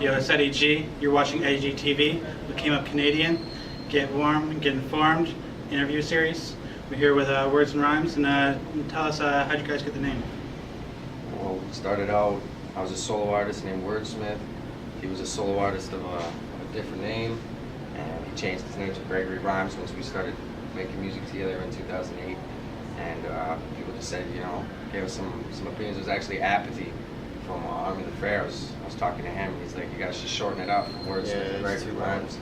Yo, it's Eddie G. You're watching Eddie G TV with CameUp Canadian. Get warm, get informed. Interview series. We're here with Words and Rhymes, and tell us how'd you guys get the name? Well, we started out, I was a solo artist named Wordsmith. He was a solo artist of a different name, and he changed his name to Gregory Rhymes once we started making music together in 2008. And people just said, gave us some opinions. It was actually Apathy from Army of the Fair. I was talking to him, and he's like, you guys should shorten it up from Wordsmith to Gregory Rhymes.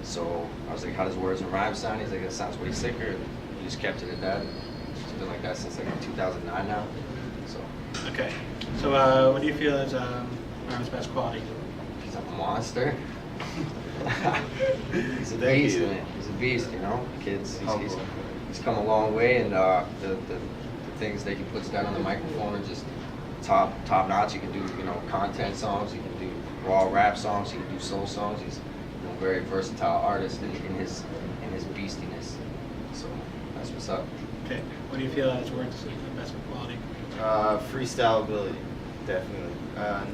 So I was like, how does Words and Rhymes sound? He's like, it sounds way sicker. And he just kept it at that. It's been like that since like 2009 now. So. Okay. So what do you feel is Rhymes' best quality? He's a monster. He's a beast, man. He's a beast, Kids, he's come a long way, and the things that he puts down on the microphone are just top notch. He can do content songs. He can do raw rap songs. He can do soul songs. He's a very versatile artist in his beastiness. So that's what's up. Okay. What do you feel is Words' best quality? Freestyle ability, definitely.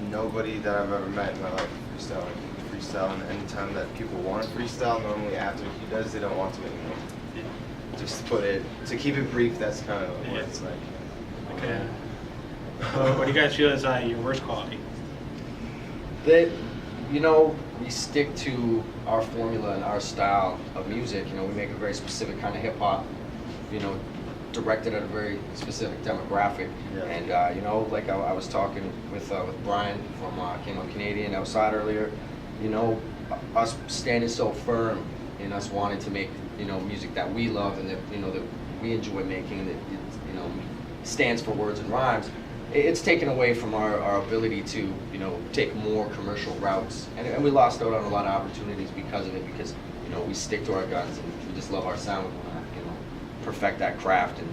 Nobody that I've ever met in my life freestyle, and anytime that people want to freestyle, normally after he does, they don't want to anymore. Yeah. Just to keep it brief, that's kind of what it's like. Okay. What do you guys feel is your worst quality? That, we stick to our formula and our style of music. We make a very specific kind of hip hop, directed at a very specific demographic. Yeah. And like I was talking with Brian from CameUp Canadian outside earlier, us standing so firm in us wanting to make music that we love and that that we enjoy making, that stands for Words and Rhymes. It's taken away from our ability to take more commercial routes, and we lost out on a lot of opportunities because of it, because we stick to our guns and we just love our sound. We want to perfect that craft, and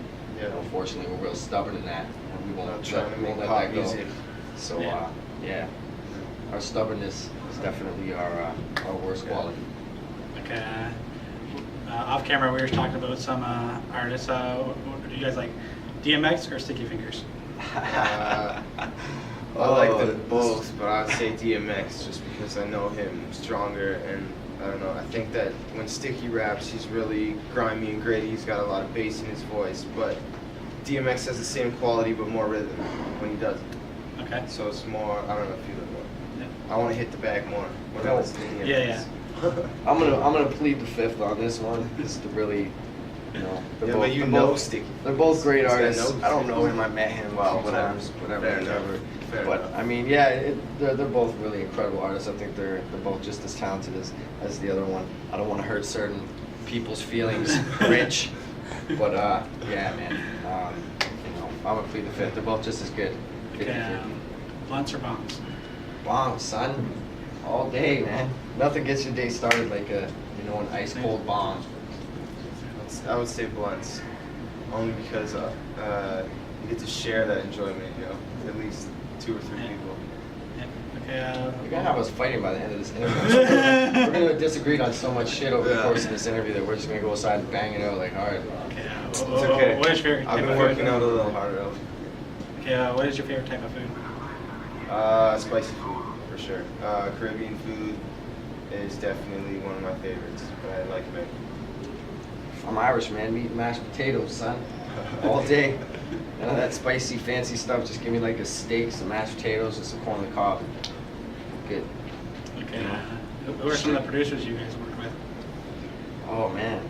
unfortunately we're real stubborn in that, and we won't let that go. So yeah, our stubbornness is definitely our worst quality. Okay. Off camera, we were talking about some artists. What do you guys like, DMX or Sticky Fingers? I like them both, but I'd say DMX just because I know him stronger, and I don't know, I think that when Sticky raps, he's really grimy and gritty. He's got a lot of bass in his voice, but DMX has the same quality but more rhythm when he does it. Okay. So it's more, I don't know, feel it more. Yeah. I want to hit the bag more when I listen to DMX. Yeah. I'm gonna plead the fifth on this one. This is the really, Sticky. They're both great artists. I don't know him. I met him whatever. Fair But enough. I mean, yeah, they're both really incredible artists. I think they're both just as talented as the other one. I don't want to hurt certain people's feelings, Rich. But yeah, man. I'm gonna plead the fifth. They're both just as good. Okay. Blunts or bombs? Bombs, son. All day, man. Nothing gets your day started like an ice cold bomb. I would say blunts, only because you get to share that enjoyment, at least 2 or 3 people. Yeah. Okay. You're gonna have us fighting by the end of this interview. We're gonna disagree on so much shit over the course of this interview that we're just gonna go aside and bang it out like hard. Okay. It's okay. What is your favorite type I've been of working food? out a little harder. Okay. What is your favorite type of food? Spicy food, for sure. Caribbean food is definitely one of my favorites, but I like it. I'm Irish, man. Meat and mashed potatoes, son. All day. None of that spicy, fancy stuff. Just give me like a steak, some mashed potatoes, and some corn on the cob. Good. Okay. Who are some of the producers you guys work with? Oh man.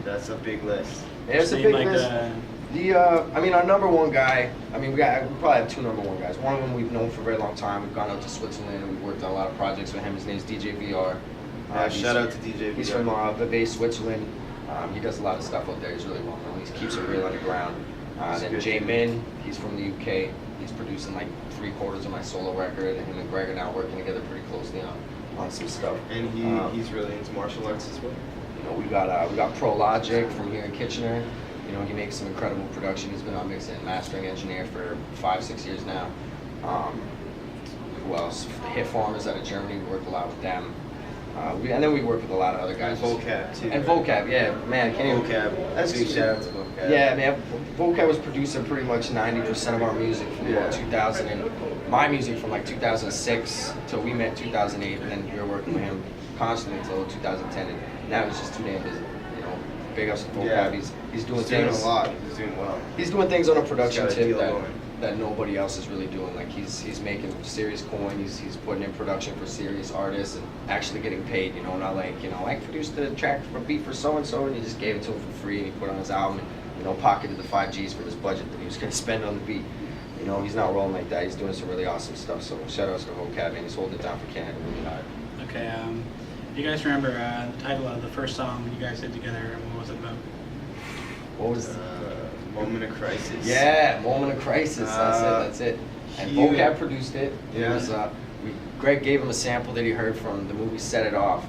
That's a big list. Yeah, it's a big list. Our number one guy. We probably have 2 number 1 guys. One of them we've known for a very long time. We've gone out to Switzerland and we've worked on a lot of projects with him. His name's DJ VR. Shout out to DJ VR. He's from Vevey, Switzerland. He does a lot of stuff out there. He's really well known. He keeps it real underground. Then Jay Min, he's from the UK. He's producing like 3/4 of my solo record. And him and Greg are now working together pretty closely on some stuff. And he's really into martial arts as well. We got Pro Logic from here in Kitchener. He makes some incredible production. He's been on mixing and mastering engineer for 5-6 years now. Who else? The Hit Farmers out of Germany. We work a lot with them. And then we work with a lot of other guys. And vocab too. And vocab, yeah, man. Can't even, Vocab. That's big shout out to vocab. yeah, man. Vocab was producing pretty much 90% of our music from about 2000 and my music from like 2006 till we met 2008, and then we were working with him constantly until 2010. And now he's just too damn busy. You know, big ups to vocab. Yeah. He's doing He's things. doing a lot. He's doing well. He's doing things on a production He's got a tip deal going. that nobody else is really doing. Like he's making serious coin. He's putting in production for serious artists and actually getting paid. You know, not like I produced the track for beat for so and so, and he just gave it to him for free and he put it on his album and pocketed the 5 Gs for his budget that he was gonna spend on the beat. You know, he's not rolling like that. He's doing some really awesome stuff. So shout outs to vocab, and he's holding it down for Canada really hard. Okay, you guys remember the title of the first song you guys did together, and what was it about? What was? Moment of Crisis. Yeah, Moment of Crisis. That's it. And vocab produced it. Yeah. It was, Greg gave him a sample that he heard from the movie Set It Off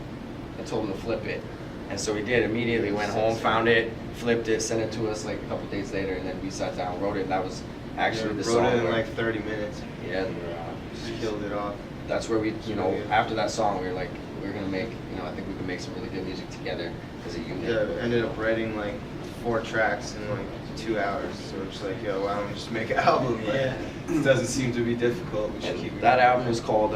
and told him to flip it. And so he did. Immediately went home, found it, flipped it, sent it to us like a couple days later, and then we sat down, wrote it, and that was actually the song. Wrote it in where- like 30 minutes. Yeah, Just killed it off. that's where we, Good. after that song, we were like, we're gonna make, I think we could make some really good music together as a unit. Yeah, ended up writing like 4 tracks in like 2 hours. So we're just like, yo, why don't we just make an album? Like, Yeah. It doesn't seem to be difficult. We should And keep it that going. album was called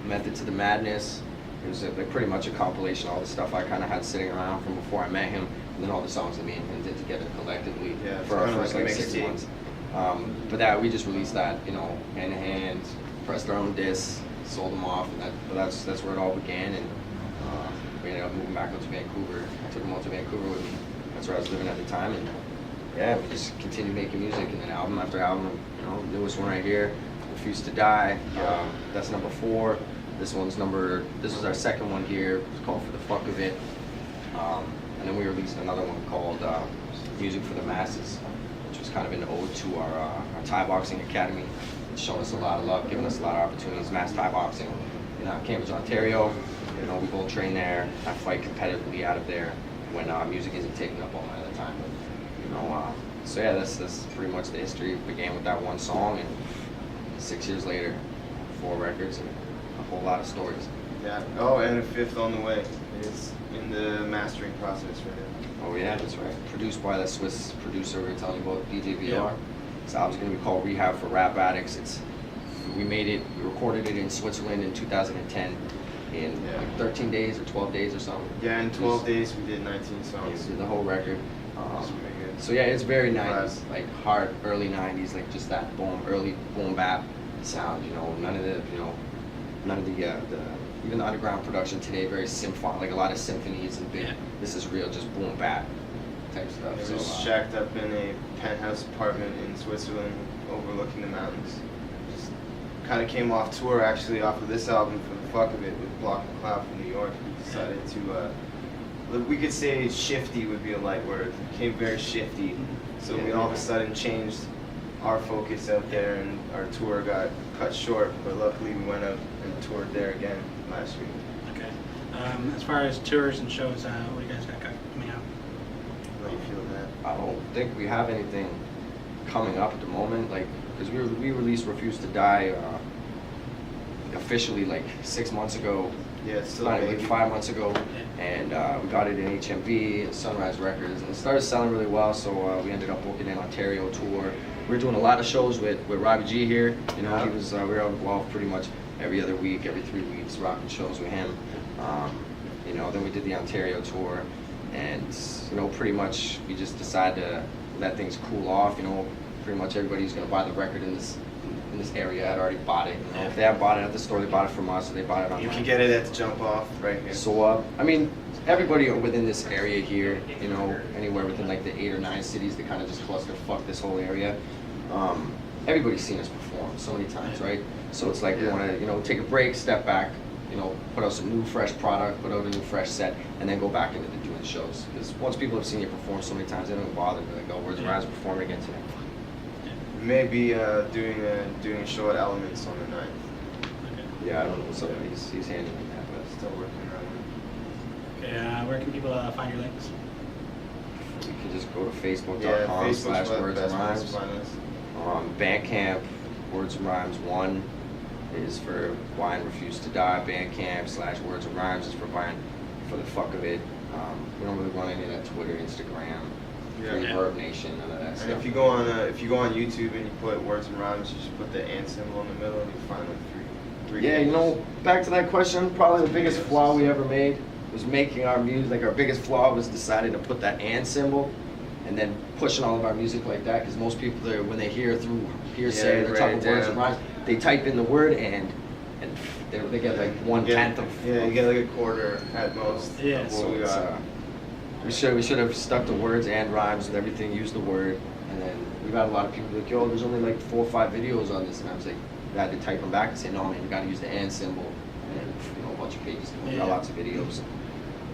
Method to the Madness. It was like pretty much a compilation of all the stuff I kind of had sitting around from before I met him, and then all the songs that me and him did together collectively Yeah, it's for our kinda first like a like 6 mixtape. months. But that we just released that, hand in hand, pressed our own discs, sold them off, and that's where it all began. And we ended up moving back up to Vancouver. I took him out to Vancouver with me. That's where I was living at the time, and yeah, we just continued making music, and then album after album. Newest one right here, Refuse to Die. That's number 4. This was our second one here. It's called For the Fuck of It. And then we released another one called Music for the Masses, which was kind of an ode to our Thai boxing academy. It's shown us a lot of love, given us a lot of opportunities. Mass Thai boxing in Cambridge, Ontario. We both train there. I fight competitively out of there when music isn't taking up all my other time. So yeah, that's pretty much the history. It began with that one song, and 6 years later, 4 records and a whole lot of stories. Yeah. Oh, and a 5th on the way. It's in the mastering process right now. Oh yeah, that's right. Produced by that Swiss producer we were telling you about, DJ VR. Yeah. This album's gonna be called Rehab for Rap Addicts. We recorded it in Switzerland in 2010 in like 13 days or 12 days or something. Yeah, in 12 days we did 19 Yeah, songs. we did the whole record. That's pretty good. So yeah, it's very 90s, Right. like hard early 90s, like just that early boom bap sound. None of the even the underground production today, very symphonic, like a lot of symphonies and big. Yeah. This is real, just boom bap type stuff. It So, was shacked up in a penthouse apartment in Switzerland overlooking the mountains. Just kind of came off tour actually off of this album For the Fuck of It with Block and Cloud from New York. We decided to, we could say shifty would be a light word. It became very shifty. So we all of a sudden changed our focus out there, and our tour got cut short, but luckily we went up and toured there again last week. Okay. As far as tours and shows, what do you guys got coming out? How do you feel that? I don't think we have anything coming up at the moment, like, because we released Refuse to Die officially like 6 months ago, Yeah, it's still like baby. 5 months ago, and we got it in HMV and Sunrise Records, and it started selling really well, so we ended up booking an Ontario tour. We were doing a lot of shows with Robbie G here. Yeah. He was we were involved pretty much every other week, every 3 weeks, rocking shows with him. Then we did the Ontario tour, and pretty much we just decided to let things cool off. Pretty much everybody's gonna buy the record in this area had already bought it. If they have bought it at the store, they bought it from us, or they bought it online. You can get it at the Jump Off right here. So, everybody within this area here, anywhere within like the 8 or 9 cities that kind of just cluster fuck this whole area, everybody's seen us perform so many times, right? So it's like we want to, take a break, step back, put out some new, fresh product, put out a new, fresh set, and then go back into doing shows. Because once people have seen you perform so many times, they don't bother. They're like, oh, where's Raz performing again today? We may be doing a show at Elements on the 9th. Okay. Yeah, I don't know what's up. He's handling that, but Still working on Okay. Where can people find your links? you can just go to it. Yeah, facebook.com/words Facebook's and the best place rhymes. to find us. Bandcamp, Words and Rhymes 1. is for buying Refuse to Die, Bandcamp / Words and Rhymes is for buying for the fuck of it. We don't really run any of that Twitter, Instagram, Verb Nation, none of that And stuff. if you go on YouTube and you put Words and Rhymes, you just put the and symbol in the middle, and you find like three. Yeah, you know, back to that question, probably the biggest flaw we ever made was making our music, like our biggest flaw was deciding to put that and symbol and then pushing all of our music like that, because most people, when they hear through hearsay, they're talking words and rhymes, they type in the word and they get like 1/10 of. Yeah, you get like a quarter at most. Yeah. Of what So we it's, got. we should have stuck to words and rhymes and everything, use the word, and then we've had a lot of people like, yo, there's only like 4 or 5 videos on this, and I was like, I had to type them back and say, no man, you gotta use the and symbol, and then, you know, a bunch of pages, we got lots of videos,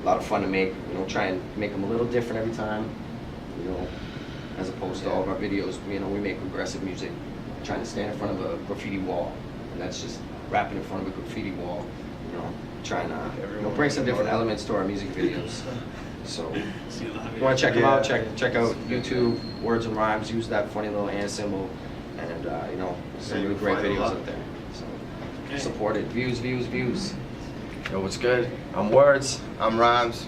a lot of fun to make, you know, try and make them a little different every time, you know, as opposed to all of our videos, you know, we make aggressive music, trying to stand in front of a graffiti wall, and that's just rapping in front of a graffiti wall, you know, trying to, you know, bring some different elements to our music videos. So, if you want to check them out, check out YouTube, Words and Rhymes, use that funny little and symbol, and, you know, some really great videos out there. So, support it. Views. Yo, what's good? I'm Words, I'm Rhymes.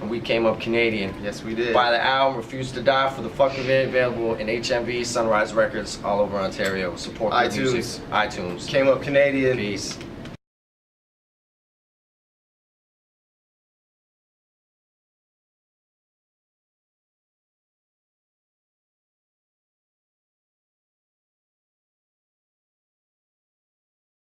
and we came up Canadian. Yes, we did. Buy the album, Refuse to Die for the fuck of it, available in HMV, Sunrise Records, all over Ontario. Support the iTunes. music. iTunes. Came up Canadian. Peace.